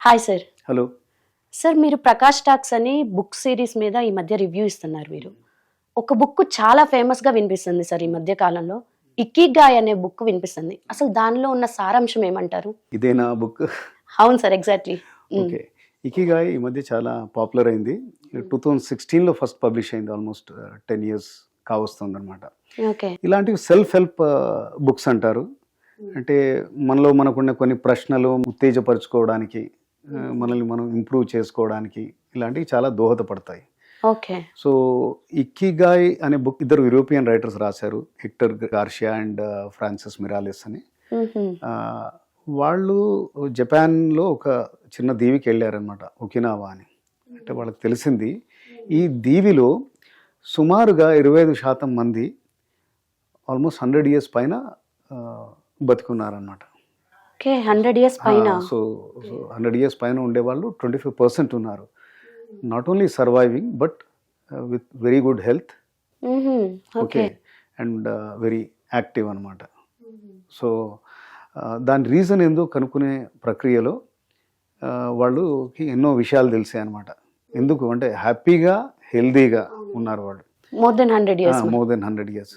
Hi sir. Hello. Sir మీరు 'Prakash talks' అని book series మీద ఈ మధ్య రివ్యూ ఇస్తున్నారు మీరు. ఒక బుక్ చాలా ఫేమస్‌గా వినిపిస్తుంది సార్ ఈ మధ్య కాలంలో. 'ఇకిగాయ్' అనే బుక్ వినిపిస్తుంది. అసలు దానిలో ఉన్న సారాంశం ఏమంటారు? ఇదేనా బుక్? అవును సార్, ఎగ్జాక్ట్లీ. ఓకే. ఇకిగాయ్ ఈ మధ్య చాలా పాపులర్ అయింది. 2016లో ఫస్ట్ పబ్లిష్ అయింది. ఆల్మోస్ట్ 10 ఇయర్స్ కావస్తుందన్నమాట. ఓకే. ఇలాంటివి సెల్ఫ్ హెల్ప్ బుక్స్ అంటారు. అంటే మనకున్న కొన్ని ప్రశ్నలు ఉత్తేజపరచుకోవడానికి, మనల్ని మనం ఇంప్రూవ్ చేసుకోవడానికి ఇలాంటివి చాలా దోహదపడతాయి. ఓకే. సో ఇకిగాయ్ అనే బుక్ ఇద్దరు యూరోపియన్ రైటర్స్ రాశారు, హెక్టర్ గార్షియా అండ్ ఫ్రాన్సిస్ మిరాలెస్ అని. వాళ్ళు జపాన్లో ఒక చిన్న దీవికి వెళ్ళారనమాట, ఒకినావా అని. అంటే వాళ్ళకి తెలిసింది ఈ దీవిలో సుమారుగా 25% మంది ఆల్మోస్ట్ 100 ఇయర్స్ పైన బతుకున్నారనమాట. ఓకే, 100 ఇయర్స్ పైన. సో 100 ఇయర్స్ పైన ఉండేవాళ్ళు 25% ఉన్నారు. Not only surviving but with very good health. Okay. And very active అనమాట. సో దాని రీజన్ ఏందో కనుక్కునే ప్రక్రియలో వాళ్ళకి ఎన్నో విషయాలు తెలిసాయి అనమాట. ఎందుకు అంటే హ్యాపీగా హెల్దీగా ఉన్నారు వాళ్ళు. More than 100 years.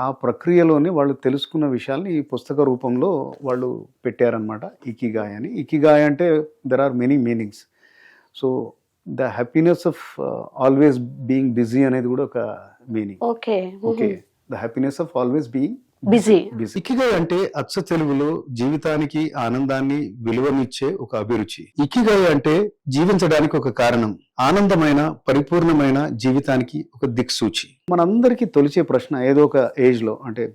ఆ ప్రక్రియలోనే వాళ్ళు తెలుసుకున్న విషయాల్ని ఈ పుస్తక రూపంలో వాళ్ళు పెట్టారనమాట, ఇకిగాయ్ అని. ఇకిగాయ్ అంటే there are many meanings. So the happiness of always being busy అనేది కూడా ఒక meaning. Okay. The happiness of always being busy. Ikigai అంటే అచ్చ తెలుగులో జీవితానికి ఆనందాన్ని విలువనిచ్చే ఒక అభిరుచి. ఇకిగాయ్ అంటే జీవించడానికి ఒక కారణం, ఆనందమైన పరిపూర్ణమైన జీవితానికి ఒక దిక్సూచి. మనందరికీ తొలిచే ప్రశ్న ఏదో ఒక ఏజ్ లో, అంటే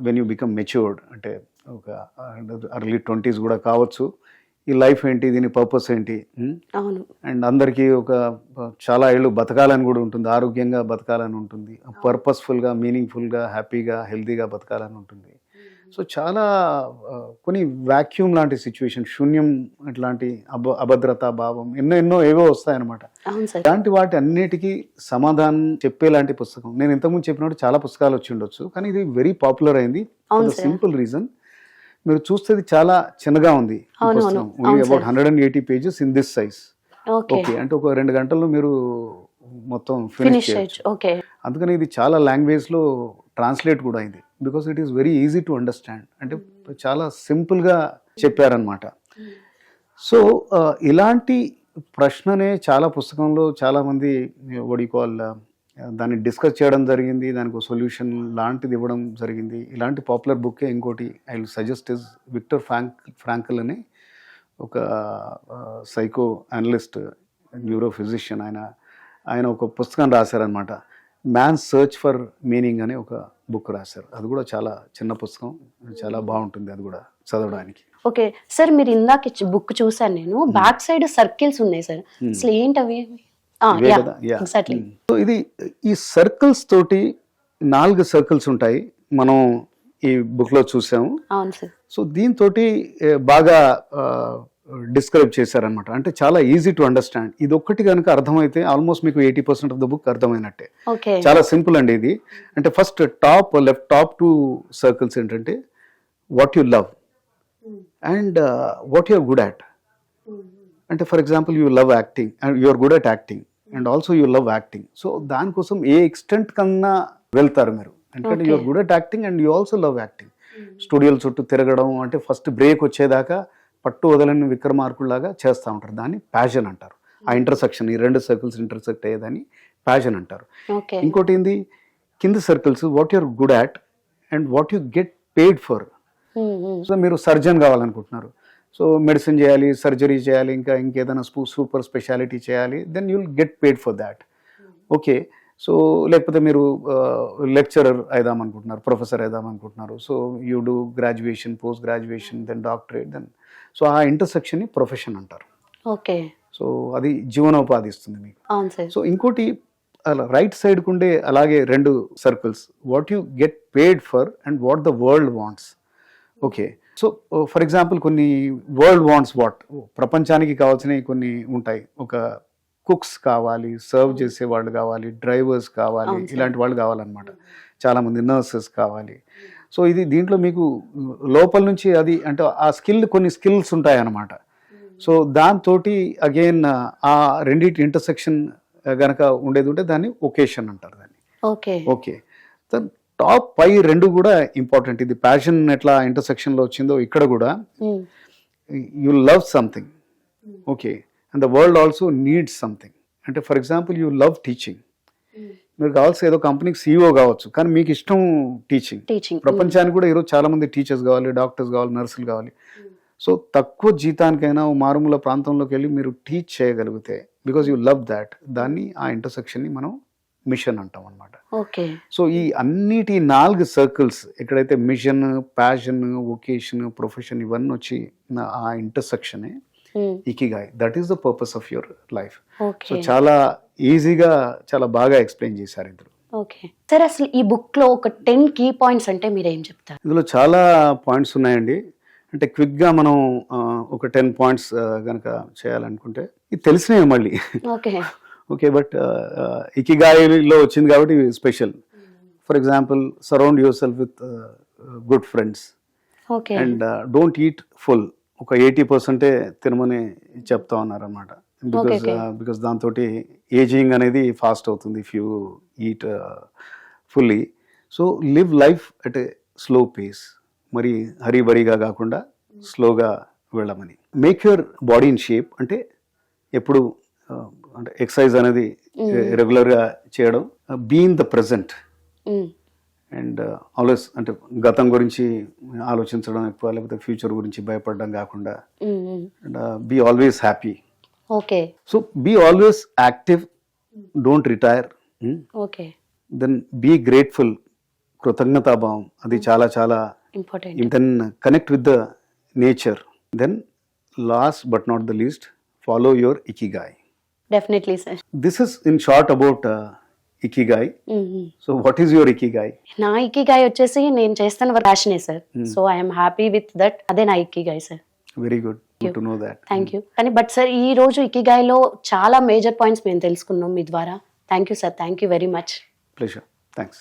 వెన్ యూ బికమ్ మెచ్యూర్డ్, అంటే ఒక ఎర్లీ 20s కూడా కావచ్చు, ఈ లైఫ్ ఏంటి, దీని పర్పస్ ఏంటి. అండ్ అందరికీ ఒక చాలా ఏళ్ళు బతకాలని కూడా ఉంటుంది, ఆరోగ్యంగా బతకాలని ఉంటుంది, పర్పస్ఫుల్గా మీనింగ్ఫుల్గా హ్యాపీగా హెల్తీగా బతకాలని ఉంటుంది. సో చాలా కొన్ని వాక్యూమ్ లాంటి సిచ్యువేషన్, శూన్యం ఇట్లాంటి అభద్రతా భావం ఎన్నో ఏవో వస్తాయన్నమాట. ఇలాంటి వాటి అన్నిటికీ సమాధానం చెప్పేలాంటి పుస్తకం. నేను ఇంతకుముందు చెప్పినట్టు చాలా పుస్తకాలు వచ్చి ఉండొచ్చు, కానీ ఇది వెరీ పాపులర్ అయింది. సింపుల్ రీజన్, మీరు చూస్తే చాలా చిన్నగా ఉంది. About 180 pages in this size. Okay. అంటే ఒక 2 గంటల్లో మీరు మొత్తం ఫినిష్ చేయొచ్చు. అందుకని ఇది చాలా లాంగ్వేజ్ లో ట్రాన్స్లేట్ కూడా అయింది, because it is very easy to understand. అంటే చాలా సింపుల్ గా చెప్పారనమాట. సో ఇలాంటి ప్రశ్ననే చాలా పుస్తకంలో చాలా మంది వడికోల్ దాన్ని డిస్కస్ చేయడం జరిగింది, దానికి ఒక సొల్యూషన్ లాంటిది ఇవ్వడం జరిగింది. ఇలాంటి పాపులర్ బుక్కే ఇంకోటి I will suggest is Victor Frankl అని ఒక సైకో అనలిస్ట్, న్యూరో ఫిజిషియన్. ఆయన ఒక పుస్తకం రాశారనమాట, మ్యాన్స్ సర్చ్ ఫర్ మీనింగ్ అనే ఒక బుక్ రాశారు. అది కూడా చాలా చిన్న పుస్తకం, చాలా బాగుంటుంది అది కూడా చదవడానికి. ఓకే సార్, మీరు ఇందాక బుక్ చూసాను నేను, బ్యాక్ సైడ్ సర్కిల్స్ ఉన్నాయి సార్, అసలు ఏంటవి? సో ఇది ఈ సర్కిల్స్ తోటి 4 సర్కిల్స్ ఉంటాయి, మనం ఈ బుక్ లో చూసాము. సో దీంతో బాగా డిస్క్రైబ్ చేశారనమాట. అంటే చాలా ఈజీ టు అండర్స్టాండ్. ఇది ఒక్కటి కనుక అర్థమైతే ఆల్మోస్ట్ మీకు 80% ఆఫ్ ద బుక్ అర్థమైనట్టే. చాలా సింపుల్ అండి ఇది. అంటే ఫస్ట్ లెఫ్ట్ టాప్ 2 సర్కిల్స్ ఏంటంటే what you love and what you are good at. అంటే for example you love acting and you are good at acting and also you love acting. So దానికోసం ఏ extent కన్నా వెళ్తారు మీరు, ఎందుకంటే you are good at acting and you also love acting. స్టూడియోల చుట్టూ తిరగడం, అంటే ఫస్ట్ బ్రేక్ వచ్చేదాకా పట్టు వదలని విక్రమార్కుల్లాగా చేస్తూ ఉంటారు. దాన్ని ప్యాషన్ అంటారు. ఆ ఇంటర్సెక్షన్, ఈ 2 సర్కిల్స్ ఇంటర్సెక్ట్ అయ్యేదాన్ని ప్యాషన్ అంటారు. ఇంకోటి ఏంది, కింద circles what you are good at and what you get paid for. So మీరు సర్జన్ కావాలనుకుంటున్నారు, సో మెడిసిన్ చేయాలి, సర్జరీ చేయాలి, ఇంకేదైనా సూపర్ స్పెషాలిటీ చేయాలి, then you'll get paid for that. Okay. So లేకపోతే మీరు లెక్చరర్ అయిదామనుకుంటున్నారు, ప్రొఫెసర్ అయిదామనుకుంటున్నారు, so you do graduation, post graduation, then doctorate, then so ఆ ఇంటర్సెక్షన్ని ప్రొఫెషన్ అంటారు. ఓకే. సో అది జీవనోపాధి ఇస్తుంది మీకు. సో ఇంకోటి అలా రైట్ సైడ్ కుండే అలాగే 2 circles, what you get paid for and what the world wants. Okay. So for example కొన్ని వరల్డ్ వాంట్స్ వాట్, ప్రపంచానికి కావాల్సినవి కొన్ని ఉంటాయి. ఒక కుక్స్ కావాలి, సర్వ్ చేసే వాళ్ళు కావాలి, డ్రైవర్స్ కావాలి, ఇలాంటి వాళ్ళు కావాలన్నమాట. చాలామంది నర్సెస్ కావాలి. సో ఇది దీంట్లో మీకు లోపల నుంచి అది అంటే ఆ స్కిల్, కొన్ని స్కిల్స్ ఉంటాయి అన్నమాట. సో దాంతో అగైన్ ఆ రెండింటి ఇంటర్సెక్షన్ గనక ఉండేది ఉంటే దాన్ని ఒకేషన్ అంటారు దాన్ని. ఓకే. ఓకే, టాప్ పై రెండు కూడా ఇంపార్టెంట్. ఇది ప్యాషన్ ఎట్లా ఇంటర్సెక్షన్ లో వచ్చిందో ఇక్కడ కూడా you love something, okay, and the world also needs something. అంటే for example you love teaching, మీరు కావాల్సి ఏదో కంపెనీకి సీఈఓ కావచ్చు, కానీ మీకు ఇష్టం టీచింగ్. ప్రపంచానికి కూడా ఈరోజు చాలా మంది టీచర్స్ కావాలి, డాక్టర్స్ కావాలి, నర్సులు కావాలి. సో తక్కువ జీతానికైనా మారుమూల ప్రాంతంలోకి వెళ్ళి మీరు టీచ్ చేయగలిగితే బికాజ్ యూ లవ్ దాట్, దాన్ని ఆ ఇంటర్సెక్షన్ ని మనం మిషన్ అంటాం అనమాట. ఓకే. సో ఈ అన్నిటి 4 సర్కిల్స్ ఎక్కడైతే మిషన్, ప్యాషన్, వొకేషన్, ప్రొఫెషన్ ఇవన్నీ వచ్చి ఆ intersection ikigai, that is the purpose of your life. So చాలా ఈజీగా చాలా బాగా ఎక్స్ప్లెయిన్ చేశారు ఇందులో. ఓకే సార్, అసలు ఈ బుక్ లో ఒక 10 కీ పాయింట్స్ అంటే మీరు ఏం చెప్తారు? ఇందులో చాలా పాయింట్స్ ఉన్నాయండి. అంటే క్విక్ గా మనం ఒక 10 పాయింట్స్ గనక చేయాలనుకుంటే ఇది తెలిసినవి మళ్ళీ. ఓకే. ఓకే, బట్ ఇకిగాయిలో వచ్చింది కాబట్టి special. For example, surround your self with good friends okay, and don't eat full. ఒక 80% తినమని చెప్తా ఉన్నారు అనమాట. బికాస్ దాంతో ఏజింగ్ అనేది ఫాస్ట్ అవుతుంది if you eat fully. So live life at a slow pace, మరి హరీబరీగా కాకుండా స్లోగా వెళ్ళమని. Make your body in shape, అంటే ఎప్పుడు అంటే ఎక్సర్సైజ్ అనేది రెగ్యులర్గా చేయడం. Be in the present and always, అంటే గతం గురించి ఆలోచించడం ఎక్కువ, లేకపోతే ఫ్యూచర్ గురించి భయపడడం కాకుండా. And be always happy. Okay. So be always active, don't retire. Okay. Then be grateful, కృతజ్ఞతాభావం, అది చాలా చాలా important. Then connect with the nature. Then last but not the least, follow your Ikigai. Definitely sir. This is in short about Ikigai. So what is your Ikigai? నా Ikigai వచ్చేసి నేను చేస్తున్న ప్యాషనే సార్. So I'm happy with that. అదే నా Ikigai sir. Very good. Good to know that. Thank you. కానీ but sir ఈ రోజు ఇకిగాయ్లో చాలా మేజర్ పాయింట్స్ మేము తెలుసుకున్నాం మీ ద్వారా. Thank you sir. Thank you very much. Pleasure.